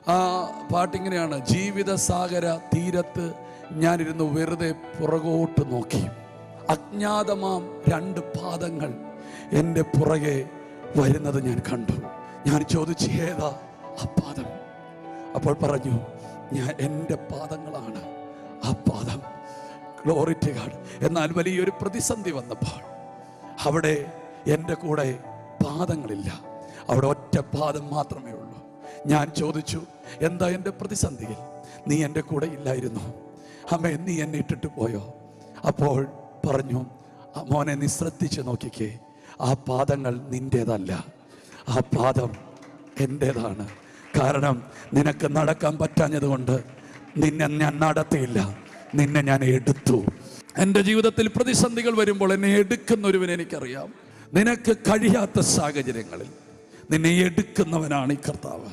ആ പാട്ടിങ്ങനെയാണ്: ജീവിത സാഗര തീരത്ത് ഞാനിരുന്നു വെറുതെ പുറകോട്ട് നോക്കി, അജ്ഞാതമാം 2 പാദങ്ങൾ എൻ്റെ പുറകെ വരുന്നത് ഞാൻ കണ്ടു. ഞാൻ ചോദിച്ചു, ഏതാ ആ പാദം? അപ്പോൾ പറഞ്ഞു, എൻ്റെ പാദങ്ങളാണ് ആ പാദം. Glory to God. എന്നാൽ വലിയൊരു പ്രതിസന്ധി വന്നപ്പോൾ അവിടെ എൻ്റെ കൂടെ പാദങ്ങളില്ല, അവിടെ ഒറ്റ പാദം മാത്രമേ ഉള്ളൂ. ഞാൻ ചോദിച്ചു, എന്താ എൻ്റെ പ്രതിസന്ധിയിൽ? നീ എൻ്റെ കൂടെ ഇല്ലായിരുന്നു, അമ്മേ, നീ എന്നെ ഇട്ടിട്ട് പോയോ? അപ്പോൾ പറഞ്ഞു, മോനെ, നീ ശ്രദ്ധിച്ച് നോക്കിക്കേ, ആ പാദങ്ങൾ നിൻ്റേതല്ല, ആ പാദം എൻ്റേതാണ്. കാരണം നിനക്ക് നടക്കാൻ പറ്റാഞ്ഞത് കൊണ്ട് നിന്നെ ഞാൻ നടത്തിയില്ല, നിന്നെ ഞാൻ എടുത്തു. എൻ്റെ ജീവിതത്തിൽ പ്രതിസന്ധികൾ വരുമ്പോൾ എന്നെ എടുക്കുന്ന ഒരുവനെ എനിക്കറിയാം. നിനക്ക് കഴിയാത്ത സാഹചര്യങ്ങളിൽ നിന്നെ എടുക്കുന്നവനാണ് ഈ കർത്താവ്.